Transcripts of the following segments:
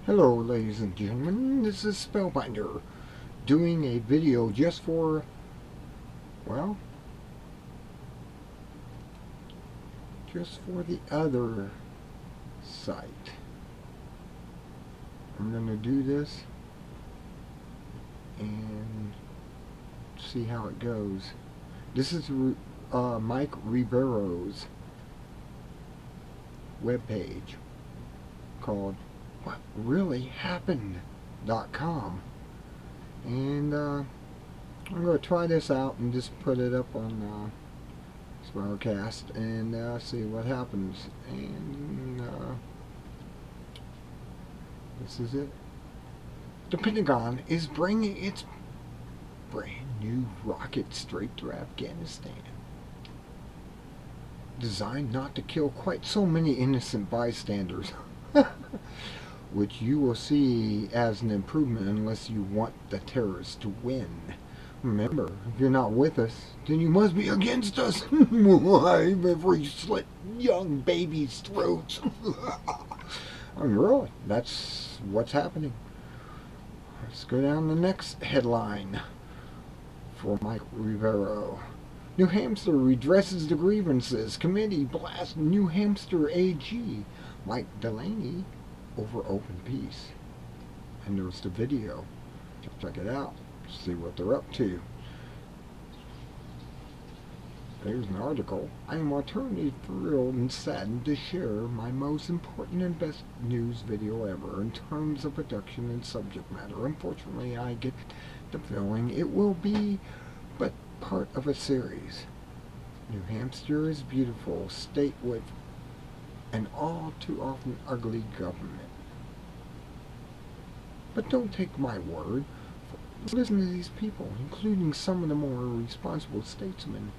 Hello ladies and gentlemen, this is Spellbinder doing a video just for, well, just for the other site. I'm going to do this and see how it goes. This is M.Rivero's webpage called Realy Happened.com, and I'm going to try this out and just put it up on Sparrowcast and see what happens. And this is it. The Pentagon is bringing its brand new rocket straight to Afghanistan, designed not to kill quite so many innocent bystanders. Which you will see as an improvement unless you want the terrorists to win. Remember, if you're not with us, then you must be against us. Every slit young baby's throats. I mean, really, that's what's happening. Let's go down to the next headline for M.Rivero. New Hampshire redresses the grievances. Committee blasts New Hampshire AG Mike Delaney over open peace. And there's the video. Check it out. See what they're up to. There's an article. I am eternally thrilled and saddened to share my most important and best news video ever in terms of production and subject matter. Unfortunately, I get the feeling it will be but part of a series. New Hampshire is a beautiful state with an all too often ugly government. But don't take my word. Listen to these people, including some of the more responsible statesmen.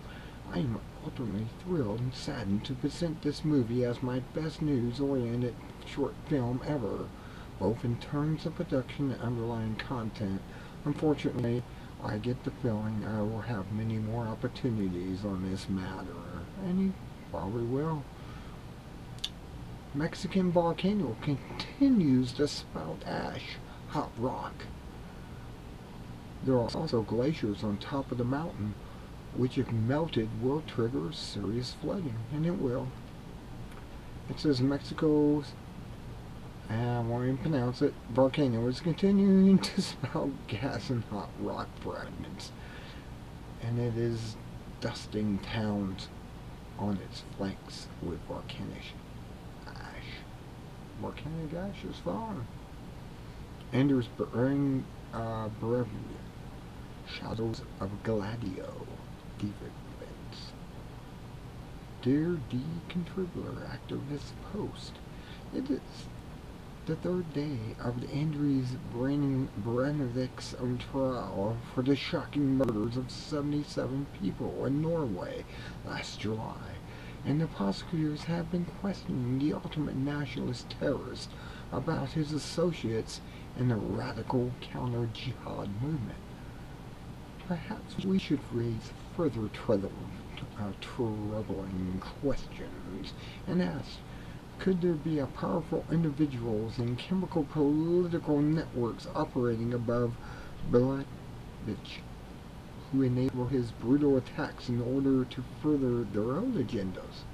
I am ultimately thrilled and saddened to present this movie as my best news-oriented short film ever, both in terms of production and underlying content. Unfortunately, I get the feeling I will have many more opportunities on this matter, and you probably will. Mexican volcano continues to spout ash, hot rock. There are also glaciers on top of the mountain, which if melted will trigger serious flooding, and it will. It says Mexico's, I won't even pronounce it, volcano is continuing to spout gas and hot rock fragments, and it is dusting towns on its flanks with volcanic volcanic ash is falling. And there's burning shadows of Gladio defense. Dear D. Contributor Activist Post, it is the third day of the Andries Breivik's trial for the shocking murders of 77 people in Norway last July, and the prosecutors have been questioning the ultimate nationalist terrorist about his associates in the radical counter-jihad movement. Perhaps we should raise further troubling questions and ask, could there be a powerful individuals and chemical political networks operating above Believich who enable his brutal attacks in order to further their own agendas?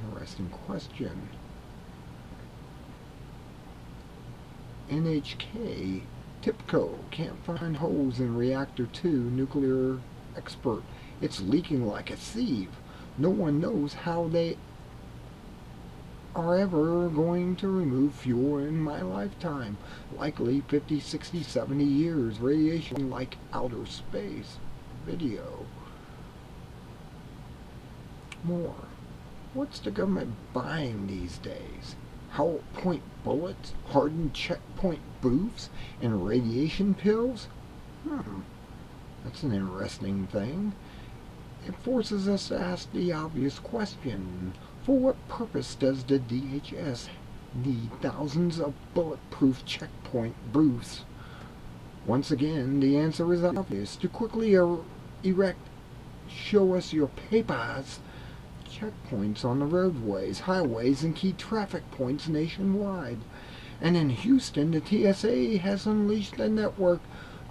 Interesting question. NHK TIPCO can't find holes in reactor 2 nuclear expert. It's leaking like a sieve. No one knows how they are ever going to remove fuel in my lifetime. Likely 50, 60, 70 years. Radiation like outer space. Video. More. What's the government buying these days? Hollow point bullets, hardened checkpoint booths, and radiation pills? That's an interesting thing. It forces us to ask the obvious question. For what purpose does the DHS need thousands of bulletproof checkpoint booths? Once again, the answer is obvious. To quickly erect, show us your papers, checkpoints on the roadways, highways, and key traffic points nationwide. And in Houston, the TSA has unleashed a network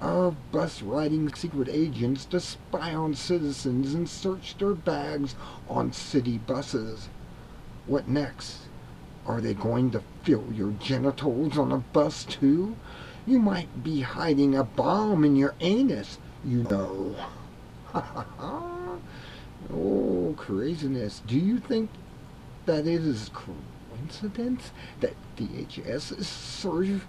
of bus-riding secret agents to spy on citizens and search their bags on city buses. What next? Are they going to feel your genitals on a bus too? You might be hiding a bomb in your anus, you know. Oh, craziness. Do you think that it is coincidence that DHS is sourcing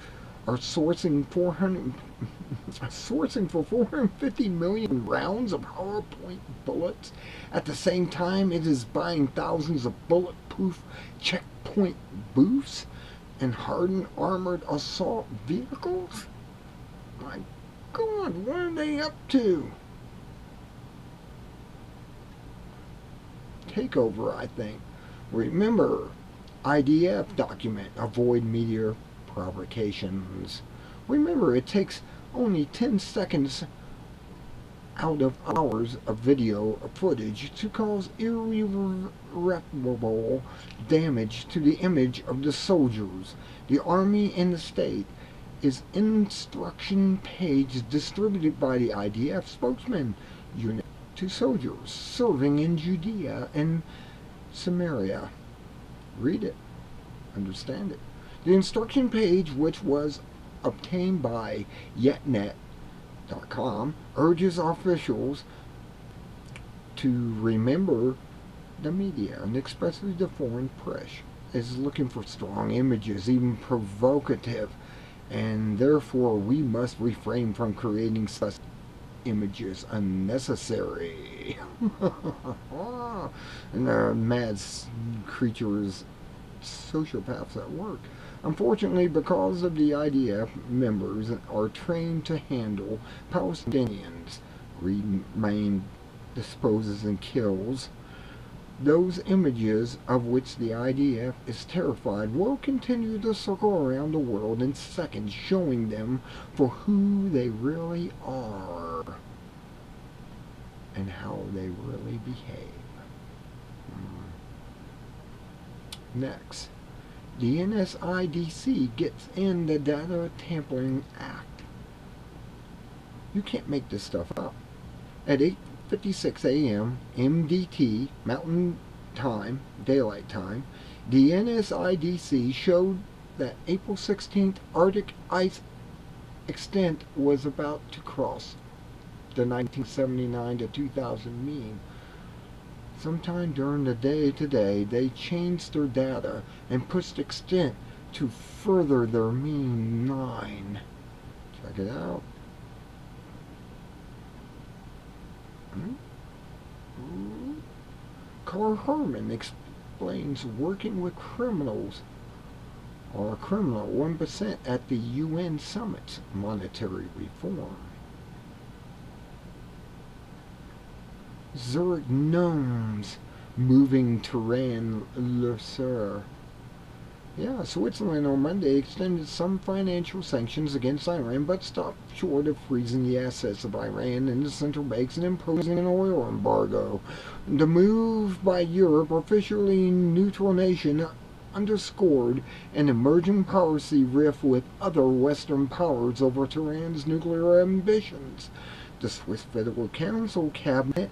for 450 million rounds of PowerPoint bullets? At the same time, it is buying thousands of bulletproof checkpoint booths and hardened armored assault vehicles? My God, what are they up to? Takeover, I think. Remember, IDF document, avoid media provocations. Remember, it takes only 10 seconds out of hours of video footage to cause irreparable damage to the image of the soldiers. The Army and the state is instruction page distributed by the IDF spokesman unit to soldiers serving in Judea and Samaria. Read it. Understand it. The instruction page, which was obtained by yetnet.com, urges officials to remember the media, and especially the foreign press, is looking for strong images, even provocative, and therefore we must refrain from creating such images unnecessary. And there are mad creatures, sociopaths at work. Unfortunately, because of the IDF members are trained to handle Palestinians, remain disposes and kills, those images of which the IDF is terrified will continue to circle around the world in seconds, showing them for who they really are and how they really behave. Next, the NSIDC gets in the Data Tampering Act. You can't make this stuff up. At 8:56 a.m. MDT, Mountain Time, Daylight Time, the NSIDC showed that April 16th Arctic ice extent was about to cross the 1979 to 2000 mean. Sometime during the day today, they changed their data and pushed extent to further their mean 9. Check it out. Carl Herman explains working with criminals or a criminal 1% at the UN Summit's monetary reform. Zurich gnomes moving Tehran le Sur. Yeah, Switzerland on Monday extended some financial sanctions against Iran, but stopped short of freezing the assets of Iran in the central banks and imposing an oil embargo. The move by Europe, officially neutral nation, underscored an emerging policy rift with other Western powers over Tehran's nuclear ambitions. The Swiss Federal Council cabinet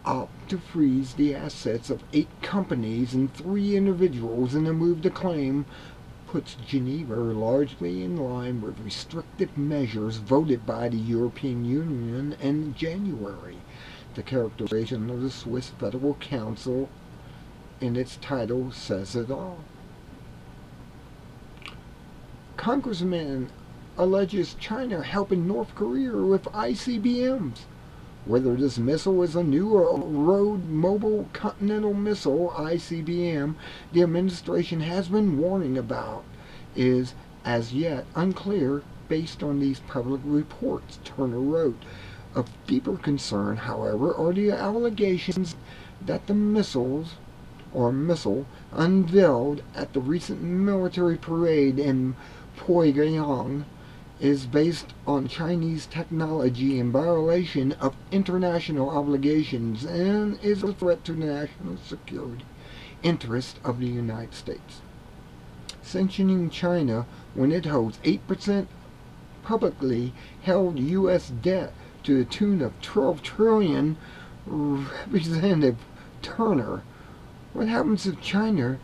opt to freeze the assets of 8 companies and 3 individuals in a move to claim puts Geneva largely in line with restrictive measures voted by the European Union in January. The characterization of the Swiss Federal Council in its title says it all. Congressman alleges China helping North Korea with ICBMs. Whether this missile is a new or road mobile continental missile, ICBM, the administration has been warning about, is as yet unclear based on these public reports, Turner wrote. Of deeper concern, however, are the allegations that the missile unveiled at the recent military parade in Pyongyang is based on Chinese technology in violation of international obligations and is a threat to the national security interest of the United States. Sanctioning China when it holds 8% publicly held U.S. debt to the tune of $12 trillion. Representative Turner, what happens if China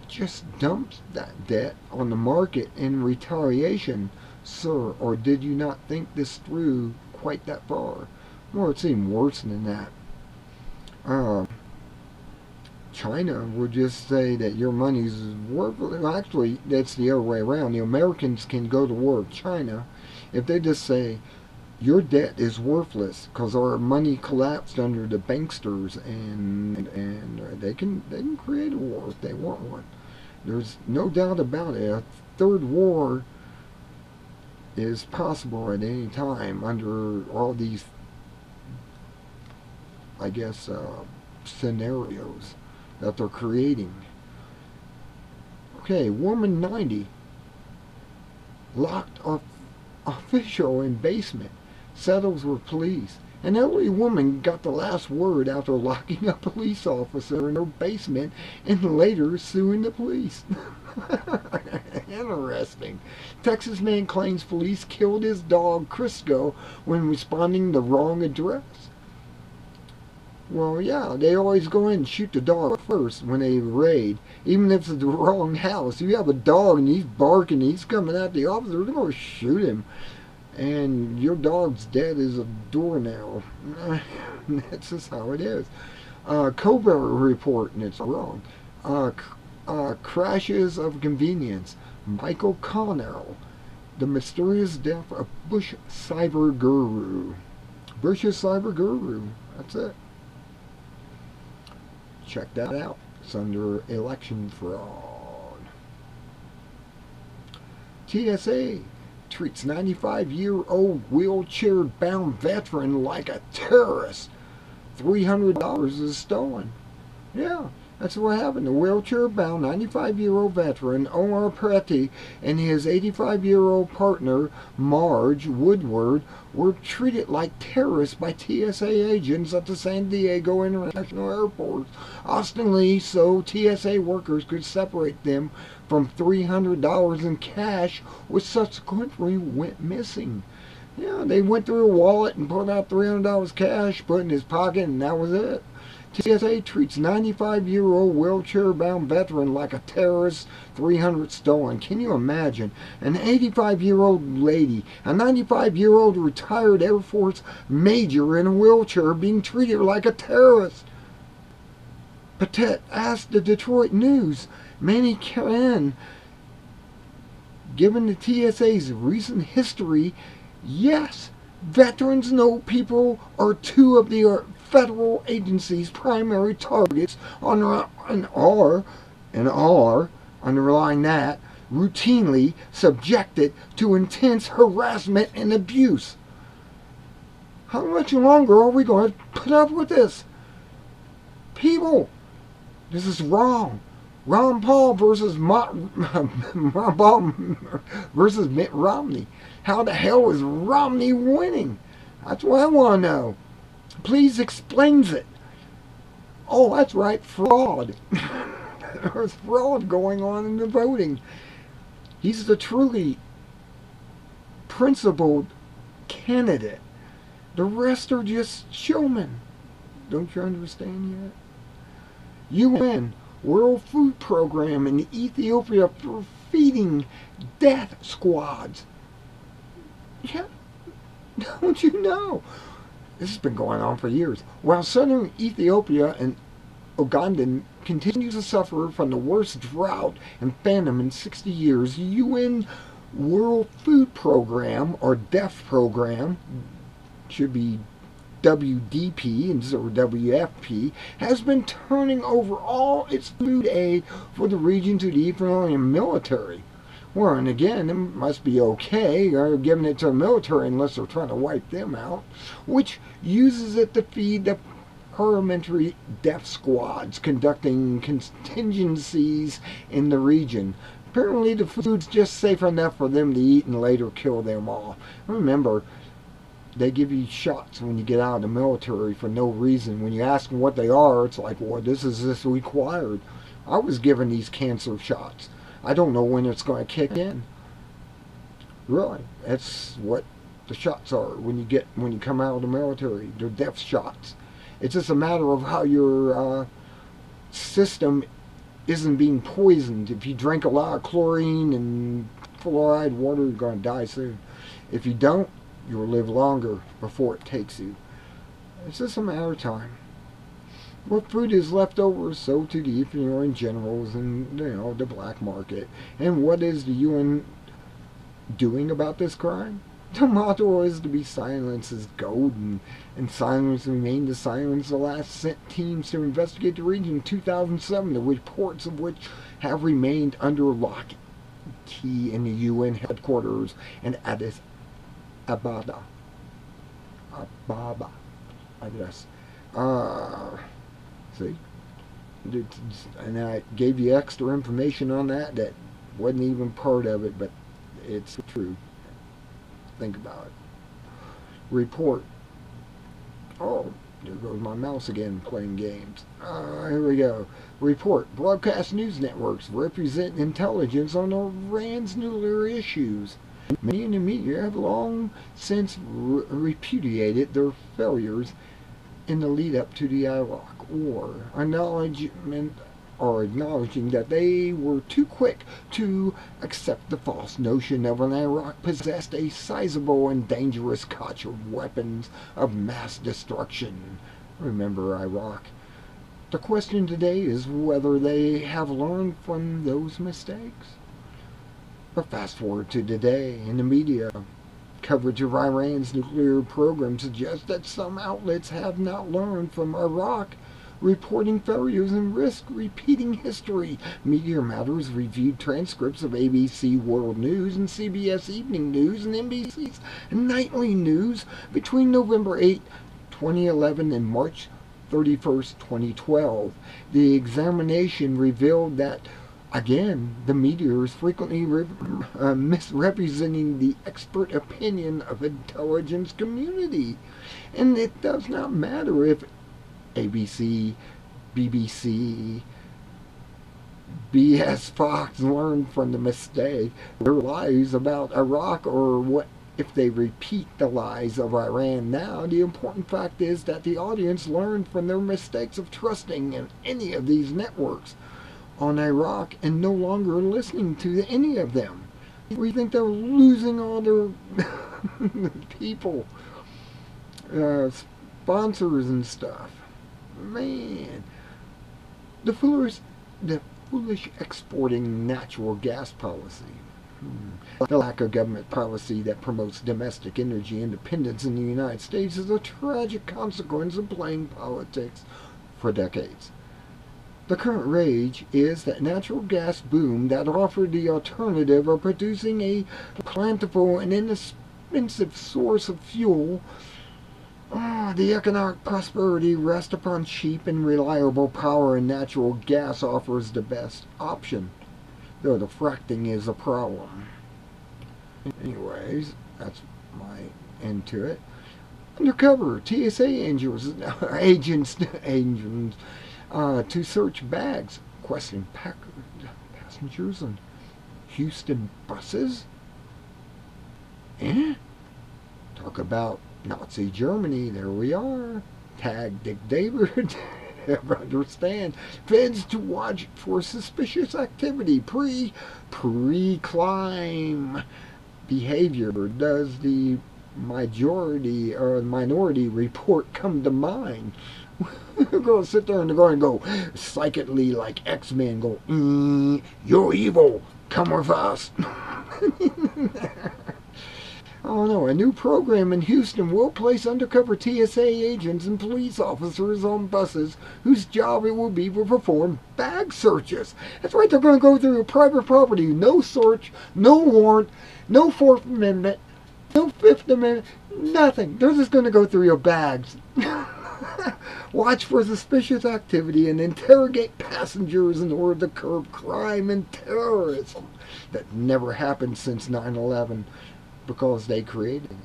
just dumps that debt on the market in retaliation, sir? Or did you not think this through quite that far? Well, it seemed worse than that. China would just say that your money's worthless. Well, actually, that's the other way around. The Americans can go to war with China if they just say your debt is worthless because our money collapsed under the banksters, and they can create a war if they want one. There's no doubt about it. A third war is possible at any time under all these, I guess, scenarios that they're creating. Okay, woman 90 locked official in basement, settles with police. An elderly woman got the last word after locking a police officer in her basement and later suing the police. Interesting. Texas man claims police killed his dog Crisco when responding to wrong address. Well, yeah, they always go in and shoot the dog first when they raid, even if it's the wrong house. If you have a dog and he's barking, he's coming at the officer, they're going to shoot him. And your dog's dead as a doornail. That's just how it is. Cobra report, and it's wrong. Crashes of convenience. Michael Connell, the mysterious death of Bush cyber guru. Bush's cyber guru. That's it. Check that out. It's under election fraud. TSA treats 95-year-old wheelchair-bound veteran like a terrorist. $300 is stolen. Yeah, that's what happened. The wheelchair-bound 95-year-old veteran Omar Preti and his 85-year-old partner Marge Woodward were treated like terrorists by TSA agents at the San Diego International Airport, ostensibly so TSA workers could separate them from $300 in cash, which subsequently went missing. Yeah, they went through a wallet and pulled out $300 cash, put it in his pocket, and that was it. TSA treats 95-year-old wheelchair-bound veteran like a terrorist, $300 stolen. Can you imagine? An 85-year-old lady, a 95-year-old retired Air Force major in a wheelchair being treated like a terrorist. Patet asked the Detroit News, Manny Karen, given the TSA's recent history, yes, veterans know people are two of the federal agency's primary targets and are, underlying that, routinely subjected to intense harassment and abuse. How much longer are we going to put up with this? People, this is wrong. Ron Paul versus versus Mitt Romney. How the hell is Romney winning? That's what I want to know. Please explains it. Oh, that's right, fraud. There's fraud going on in the voting. He's the truly principled candidate. The rest are just showmen. Don't you understand yet? UN, World Food Program in Ethiopia for feeding death squads. Yeah, don't you know? This has been going on for years. While southern Ethiopia and Uganda continues to suffer from the worst drought and famine in 60 years, UN World Food Program, or DEF program, should be WDP instead of WFP, has been turning over all its food aid for the region to the Ethiopian military. Well, and again, it must be okay, giving it to the military unless they're trying to wipe them out, which uses it to feed the paramilitary death squads conducting contingencies in the region. Apparently the food's just safe enough for them to eat and later kill them all. Remember, they give you shots when you get out of the military for no reason. When you ask them what they are, it's like, well, this is this required. I was given these cancer shots. I don't know when it's going to kick in. Really, that's what the shots are when you come out of the military. They're death shots. It's just a matter of how your system isn't being poisoned. If you drink a lot of chlorine and fluoride water, you're going to die soon. If you don't, you'll live longer before it takes you. It's just a matter of time. What food is left over is sold to the ignorant generals and the black market. And what is the UN doing about this crime? The motto is to be silence is gold, and silence remained the silence. The last sent teams to investigate the region in 2007, the reports of which have remained under lock and key in the UN headquarters in Addis Ababa. I guess. See? And I gave you extra information on that wasn't even part of it, but it's true. Think about it. Report. Oh, there goes my mouse again playing games. Here we go. Report. Broadcast news networks represent intelligence on Iran's nuclear issues. Many in the media have long since repudiated their failures in the lead up to the Iraq War, acknowledging that they were too quick to accept the false notion of an Iraq possessed a sizable and dangerous cache of weapons of mass destruction. Remember Iraq. The question today is whether they have learned from those mistakes. But fast forward to today, in the media, coverage of Iran's nuclear program suggests that some outlets have not learned from Iraq, reporting failures and risk repeating history. Media Matters reviewed transcripts of ABC World News and CBS Evening News and NBC's Nightly News between November 8, 2011 and March 31, 2012. The examination revealed that, again, the media is frequently misrepresenting the expert opinion of the intelligence community. And it does not matter if ABC, BBC, BS Fox learned from the mistake, their lies about Iraq, or what if they repeat the lies of Iran now. The important fact is that the audience learned from their mistakes of trusting in any of these networks on Iraq and no longer listening to any of them. We think they're losing all their people, sponsors and stuff. Man, the foolish exporting natural gas policy, the lack of government policy that promotes domestic energy independence in the United States is a tragic consequence of playing politics for decades. The current rage is that natural gas boom that offered the alternative of producing a plentiful and inexpensive source of fuel. The economic prosperity rests upon cheap and reliable power, and natural gas offers the best option, though the fracking is a problem. Anyways, that's my end to it. Undercover TSA agents to search bags, questioning passengers on Houston buses. Talk about Nazi Germany, there we are. Tag Dick David. Understand. Feds to watch for suspicious activity. Pre-climb behavior. Does the majority or minority report come to mind? They're going to sit there and they're going to go psychically like X-Men, go, you're evil, come with us. Oh no, a new program in Houston will place undercover TSA agents and police officers on buses whose job it will be to perform bag searches. That's right, they're going to go through private property, no search, no warrant, no Fourth Amendment, no Fifth Amendment, nothing. They're just going to go through your bags. watch for suspicious activity, and interrogate passengers in order to curb crime and terrorism. That never happened since 9/11 because they created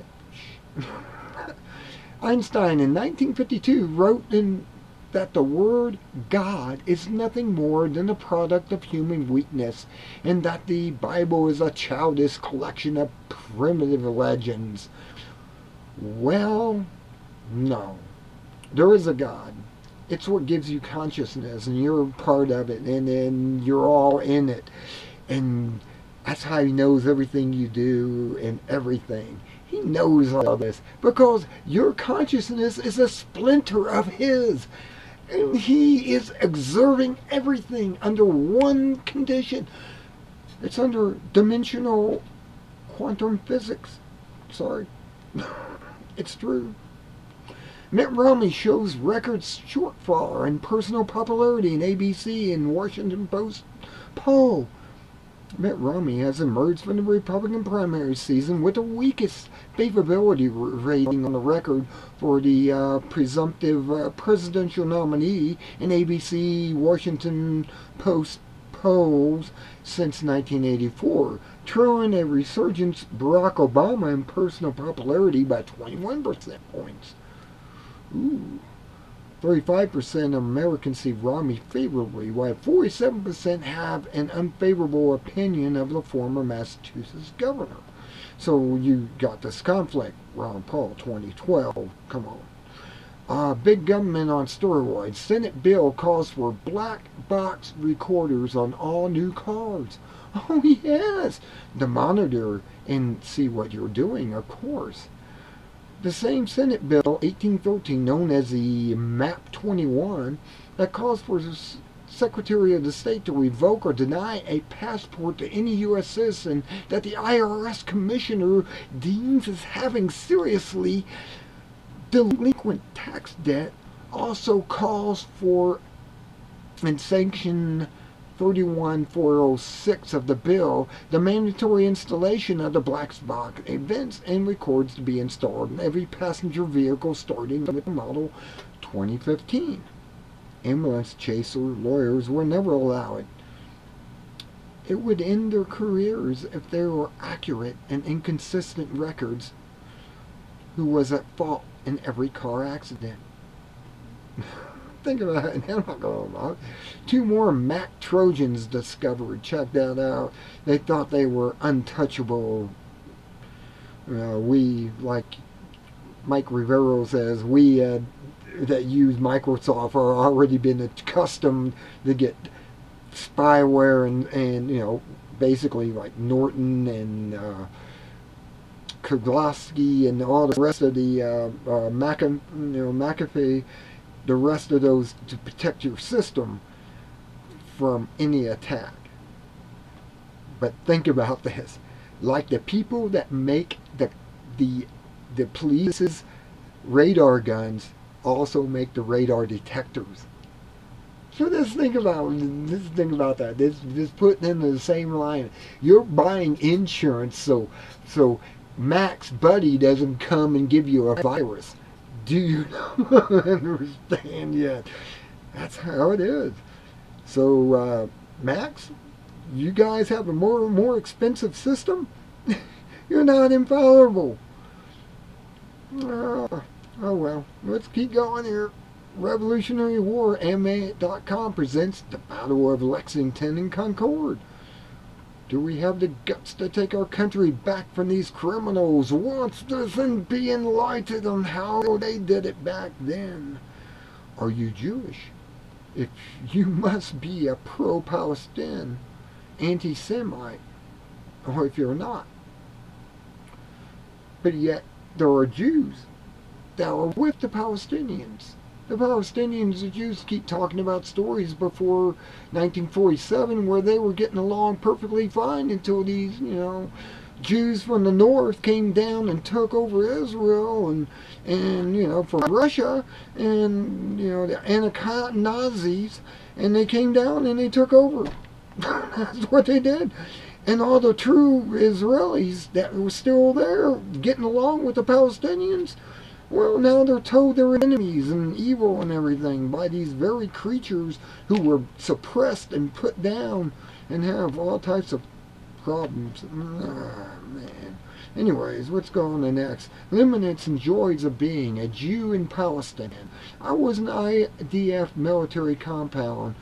it. Einstein in 1952 wrote that the word God is nothing more than a product of human weakness, and that the Bible is a childish collection of primitive legends. Well, no. There is a God. It's what gives you consciousness, and you're part of it, and you're all in it. And that's how he knows everything you do and everything. He knows all this because your consciousness is a splinter of his. And he is observing everything under one condition. It's under dimensional quantum physics. Sorry. It's true. Mitt Romney shows record shortfall in personal popularity in ABC and Washington Post poll. Mitt Romney has emerged from the Republican primary season with the weakest favorability rating on the record for the presumptive presidential nominee in ABC Washington Post polls since 1984, trailing a resurgent Barack Obama in personal popularity by 21% points. Ooh. 35% of Americans see Romney favorably, while 47% have an unfavorable opinion of the former Massachusetts governor. So you got this conflict. Ron Paul, 2012. Come on. Big government on steroids. Senate bill calls for black box recorders on all new cars. Oh, yes. To monitor and see what you're doing, of course. The same Senate Bill 1813, known as the MAP 21, that calls for the Secretary of the State to revoke or deny a passport to any U.S. citizen that the IRS Commissioner deems as having seriously delinquent tax debt, also calls for, in Section 31406 of the bill, the mandatory installation of the black box events and records to be installed in every passenger vehicle starting with the model 2015. Ambulance chaser lawyers were never allowed. It would end their careers if there were accurate and inconsistent records who was at fault in every car accident. Think about it. I'm not going about it. 2 more Mac Trojans discovered. Check that out. They thought they were untouchable. We, like Mike Rivero says, we that use Microsoft are already been accustomed to get spyware and basically like Norton and Kogloski and all the rest of the McAfee, the rest of those to protect your system from any attack. But think about this. Like the people that make the police's radar guns also make the radar detectors. So just think about that. Just putting into the same line. You're buying insurance so Mac's buddy doesn't come and give you a virus. Do you not understand yet? That's how it is. So, Max, you guys have a more expensive system? You're not infallible. Oh well, let's keep going here. Revolutionary War, MA.com presents the Battle of Lexington and Concord. Do we have the guts to take our country back from these criminals? Wants us and be enlightened on how they did it back then? Are you Jewish? If you must be a pro-Palestine, anti-Semite, or if you're not. But yet, there are Jews that are with the Palestinians. The Palestinians and Jews keep talking about stories before 1947 where they were getting along perfectly fine until these, Jews from the north came down and took over Israel and from Russia and, the Nazis, and they came down and they took over. That's what they did. And all the true Israelis that were still there getting along with the Palestinians, Well, now they're told they're enemies and evil and everything by these very creatures who were suppressed and put down and have all types of problems. Ah, man. Anyways, what's going on next? Limits and joys of being a Jew in Palestine. I was an IDF military compound.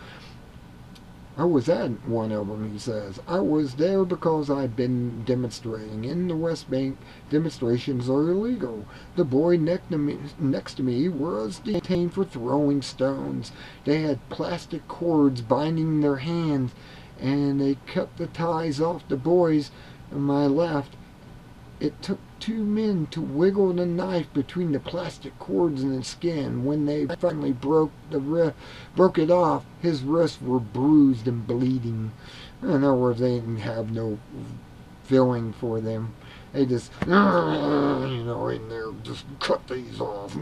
I was at one of them, he says. I was there because I'd been demonstrating. In the West Bank, demonstrations are illegal. The boy next to me was detained for throwing stones. They had plastic cords binding their hands, and they cut the ties off the boys on my left. It took two men to wiggle the knife between the plastic cords and the skin. When they finally broke it off, his wrists were bruised and bleeding. In other words, they didn't have no feeling for them. They just, in there, just cut these off.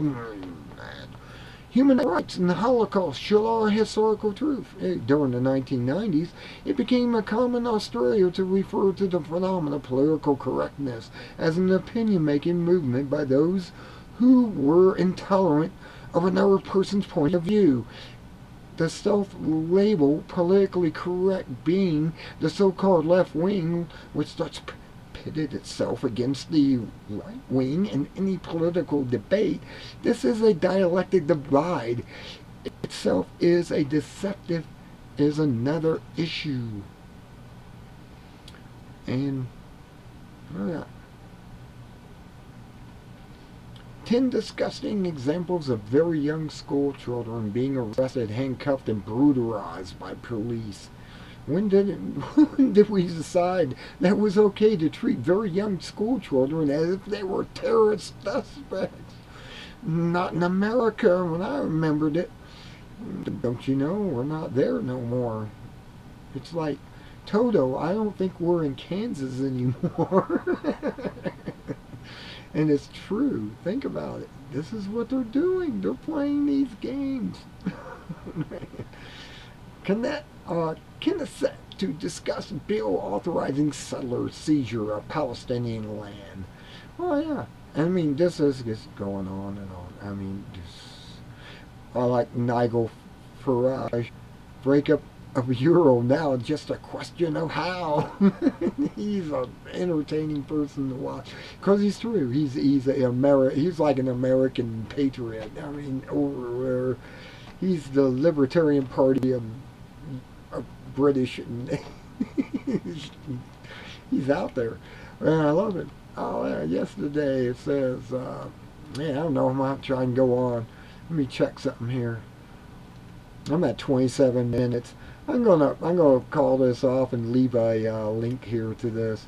Human rights and the Holocaust show our historical truth. During the 1990s, it became a common Australia to refer to the phenomenon of political correctness as an opinion-making movement by those who were intolerant of another person's point of view. The self-label politically correct being the so-called left wing, which starts pitted itself against the right wing in any political debate. This is a dialectic divide. Itself is a deceptive, is another issue. And 10 disgusting examples of very young school children being arrested, handcuffed, and brutalized by police. When did we decide that it was okay to treat very young school children as if they were terrorist suspects? Not in America when I remembered it. Don't you know, we're not there no more. It's like, Toto, I don't think we're in Kansas anymore. And it's true. Think about it. This is what they're doing. They're playing these games. Knesset to discuss bill authorizing settler seizure of Palestinian land. Oh yeah, I mean this is just going on and on. I mean, I like Nigel Farage breakup of Euro now. Just a question of how. He's an entertaining person to watch because he's true. He's like an American patriot. I mean, over he's the Libertarian Party of British, and he's out there, and I love it. Oh yeah, yesterday it says, man, I don't know how much I can go on. Let me check something here. I'm at 27 minutes. I'm gonna call this off and leave a link here to this.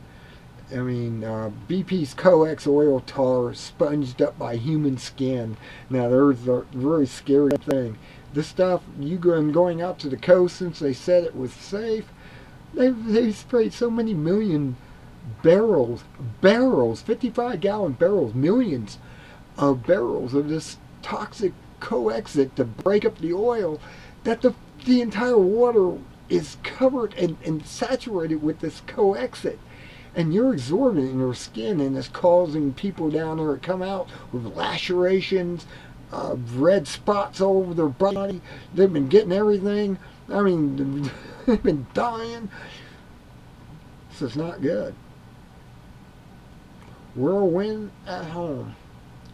I mean, BP's coax oil tar sponged up by human skin. Now there's a very scary thing. This stuff, going out to the coast since they said it was safe, they sprayed so many million barrels, 55-gallon barrels, millions of barrels of this toxic coexit to break up the oil, that the entire water is covered and saturated with this coexit. And you're absorbing your skin, and it's causing people down there to come out with lacerations, red spots all over their body. They've been getting everything. I mean, they've been dying. This is not good. Whirlwind at home.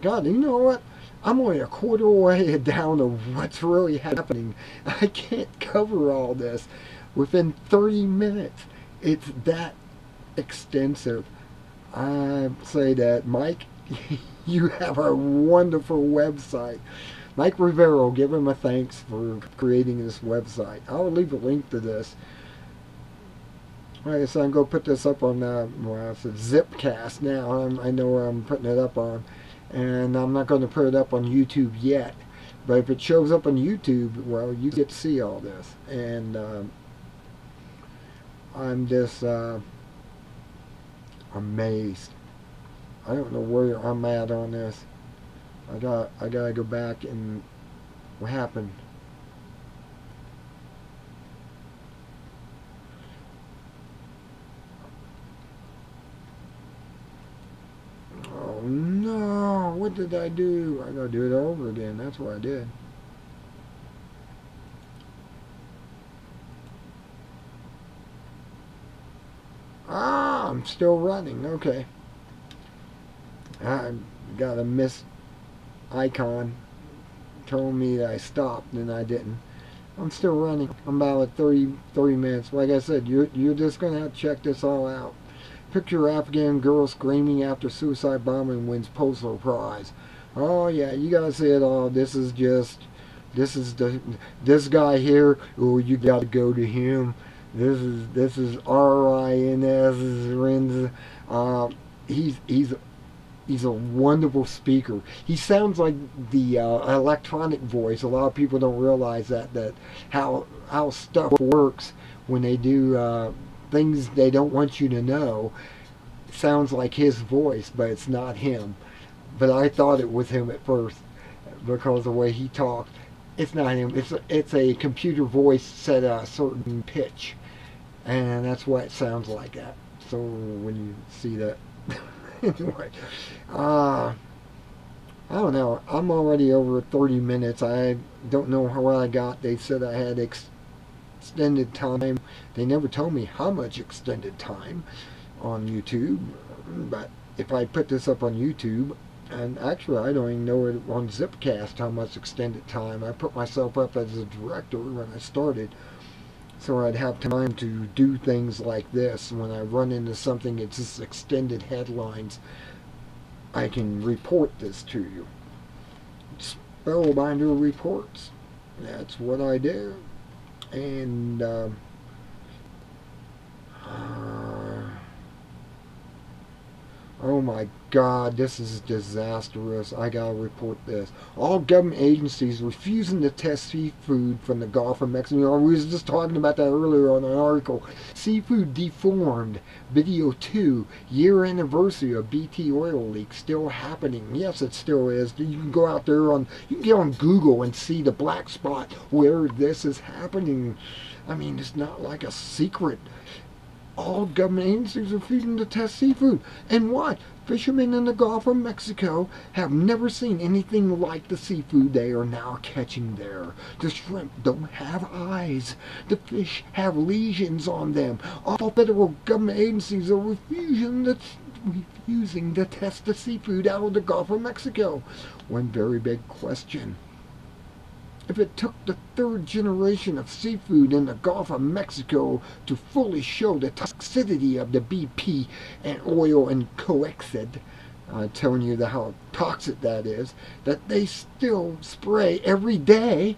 God, you know what? I'm only a quarter way down to what's really happening. I can't cover all this within 30 minutes. It's that extensive. I say that, Mike, you have a wonderful website. M.Rivero, give him a thanks for creating this website. I'll leave a link to this. Alright, so I'm going to put this up on it's a Zipcast now. I know where I'm putting it up on. And I'm not going to put it up on YouTube yet. But if it shows up on YouTube, well, you get to see all this. And I'm just amazed. I don't know where I'm at on this. I gotta go back and what happened? Oh no! What did I do? I gotta do it over again. That's what I did. Ah, I'm still running. Okay. I got a missed icon telling me that I stopped, and I didn't. I'm still running. I'm about at 30 minutes. Like I said, you're just gonna have to check this all out. Picture Afghan girl screaming after suicide bombing wins Pulitzer Prize. Oh yeah, you gotta see it all. This is this guy here. Oh, you gotta go to him. This is Rins. Uh, he's he's a wonderful speaker. He sounds like the electronic voice. A lot of people don't realize that how stuff works when they do things they don't want you to know. It sounds like his voice, but it's not him. But I thought it was him at first because the way he talked. It's not him. It's a computer voice set at a certain pitch, and that's what it sounds like at. So when you see that. Anyway, I don't know. I'm already over 30 minutes. I don't know how I got. They said I had extended time. They never told me how much extended time on YouTube. But if I put this up on YouTube, and actually I don't even know it on Zipcast how much extended time. I put myself up as a director when I started, so I'd have time to do things like this. When I run into something, it's just extended headlines, I can report this to you. Spellbinder reports. That's what I do. And oh my God, this is disastrous. I gotta report this. All government agencies refusing to test seafood from the Gulf of Mexico. We was just talking about that earlier on an article. Seafood deformed. Video 2, year anniversary of BT oil leak still happening. Yes, it still is. You can go out there you can get on Google and see the black spot where this is happening. I mean, it's not like a secret. All government agencies are refusing to test seafood. And what? Fishermen in the Gulf of Mexico have never seen anything like the seafood they are now catching there. The shrimp don't have eyes. The fish have lesions on them. All federal government agencies are refusing to test the seafood out of the Gulf of Mexico. One very big question. If it took the third generation of seafood in the Gulf of Mexico to fully show the toxicity of the BP and oil and coexid, telling you how toxic that is, that they still spray every day,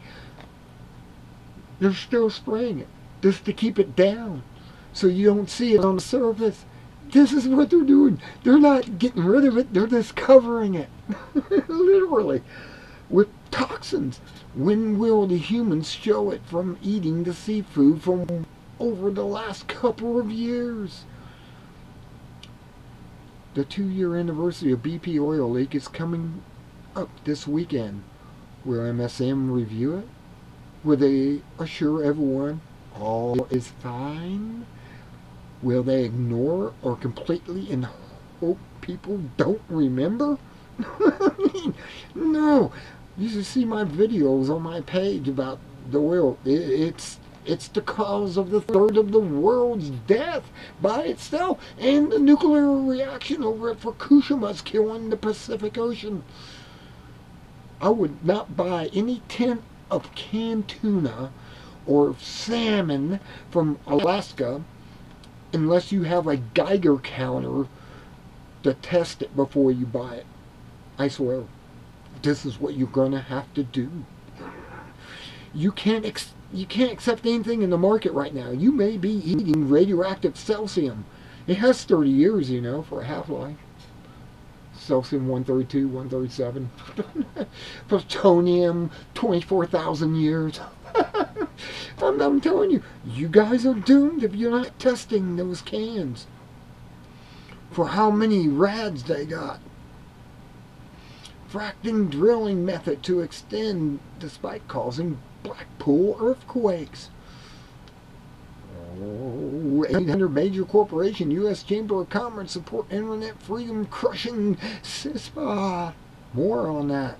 they're still spraying it just to keep it down so you don't see it on the surface. This is what they're doing. They're not getting rid of it, they're just covering it. Literally. With toxins. When will the humans show it from eating the seafood from over the last couple of years? The 2-year anniversary of BP oil leak is coming up this weekend. Will MSM review it? Will they assure everyone all is fine? Will they ignore or completely and hope people don't remember? I mean, no. You should see my videos on my page about the oil. It's the cause of the third of the world's death by itself, and the nuclear reaction over at Fukushima is killing the Pacific Ocean. I would not buy any tin of canned tuna or salmon from Alaska unless you have a Geiger counter to test it before you buy it. I swear. This is what you're going to have to do. You can't accept anything in the market right now. You may be eating radioactive cesium. It has 30 years, for a half-life. Cesium-132, 137. Plutonium, 24,000 years. I'm telling you, you guys are doomed if you're not testing those cans. For how many rads they got. Fracking drilling method to extend despite causing black pool earthquakes. 800 major corporation U.S. Chamber of Commerce support internet freedom crushing CISPA. More on that.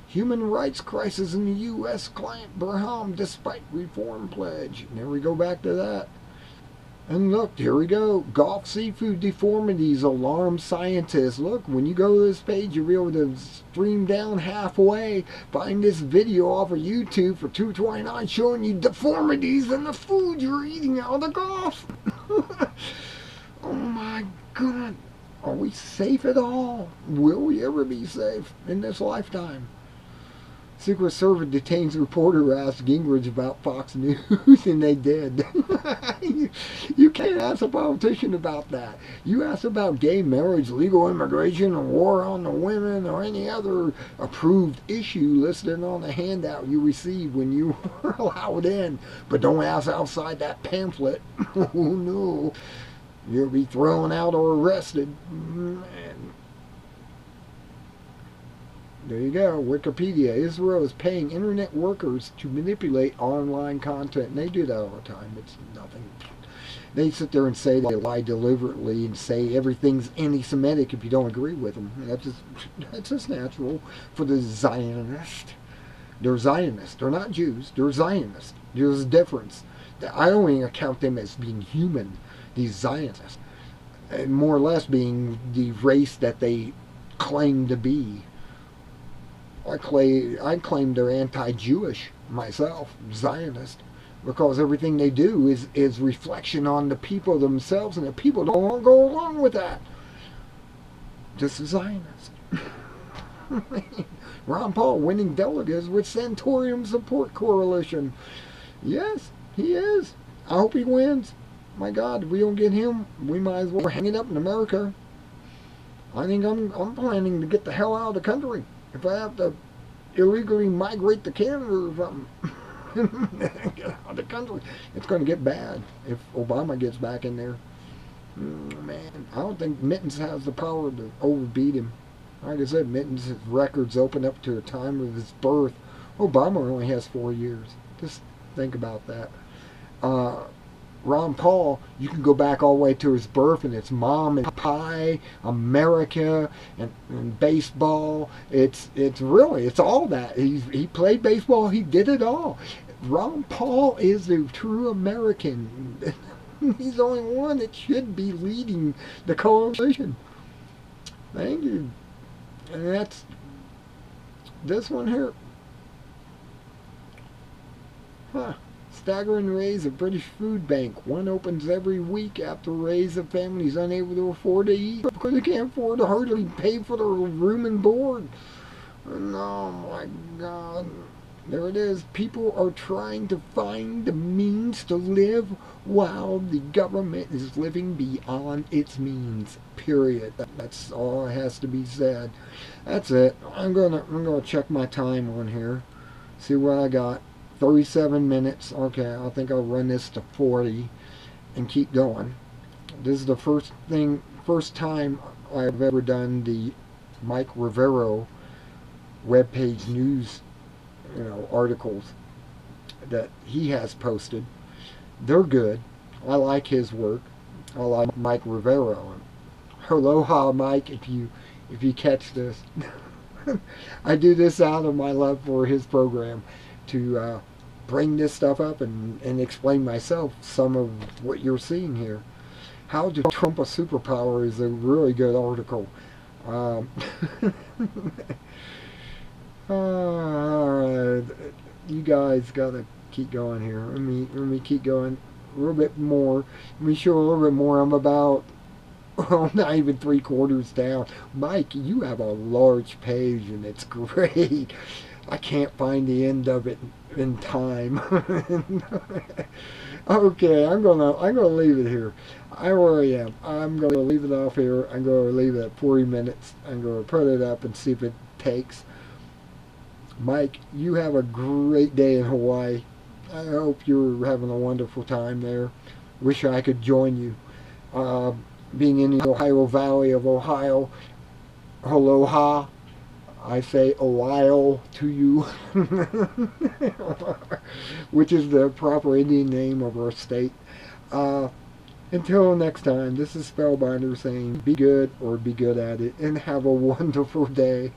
Human rights crisis in the U.S. Client Burham despite reform pledge. And there we go back to that. And look, here we go. Gulf seafood deformities alarm scientists. Look, when you go to this page, you'll be able to stream down halfway. Find this video off of YouTube for $2.29 showing you deformities in the food you're eating out of the Gulf. Oh my God. Are we safe at all? Will we ever be safe in this lifetime? Secret Service detains reporter who asked Gingrich about Fox News, and they did. You can't ask a politician about that. You ask about gay marriage, legal immigration, or war on the women, or any other approved issue listed on the handout you received when you were allowed in. But don't ask outside that pamphlet. Oh no. You'll be thrown out or arrested. Man. There you go. Wikipedia. Israel is paying internet workers to manipulate online content. And they do that all the time. It's nothing. They sit there and say they lie deliberately and say everything's anti-Semitic if you don't agree with them. That's just natural for the Zionist. They're Zionists. They're not Jews. They're Zionists. There's a difference. I don't even count them as being human. These Zionists. And more or less being the race that they claim to be. I claim they're anti-Jewish myself, Zionist, because everything they do is reflection on the people themselves, and the people don't go along with that. Just a Zionist. Ron Paul winning delegates with Santorium Support Coalition. Yes, he is. I hope he wins. My God, if we don't get him, we might as well hang it up in America. I think I'm planning to get the hell out of the country. If I have to illegally migrate to Canada or something, get out of the country, it's going to get bad if Obama gets back in there. Man, I don't think Mittens has the power to overbeat him. Like I said, Mittens' records open up to the time of his birth. Obama only has 4 years. Just think about that. Ron Paul, you can go back all the way to his birth, and it's Mom and Pie, America, and baseball. It's all that. He played baseball. He did it all. Ron Paul is the true American. He's the only one that should be leading the coalition. Thank you. And that's this one here. Huh. Staggering raise of British food bank. One opens every week after raise of families unable to afford to eat because they can't afford to hardly pay for their room and board. And oh my God. There it is. People are trying to find the means to live while the government is living beyond its means. Period. That's all that has to be said. That's it. I'm gonna check my time on here. See what I got. 37 minutes. Okay, I think I'll run this to 40 and keep going. This is the first time I've ever done the M.Rivero webpage news, articles that he has posted. They're good. I like his work. I like M.Rivero. Aloha, Mike, if you catch this. I do this out of my love for his program to bring this stuff up and explain myself some of what you're seeing here. How to Trump a Superpower is a really good article. Alright, you guys gotta keep going here. Let me keep going a little bit more. Let me show a little bit more. I'm about not even 3/4 down. Mike, you have a large page and it's great. I can't find the end of it in time. Okay, I'm gonna leave it here. I really am. I'm gonna leave it off here. I'm gonna leave it at 40 minutes. I'm gonna put it up and see if it takes. Mike, you have a great day in Hawaii. I hope you're having a wonderful time there. Wish I could join you. Being in the Ohio Valley of Ohio, aloha. I say Ohio to you, which is the proper Indian name of our state. Until next time, this is Spellbinder saying be good or be good at it, and have a wonderful day.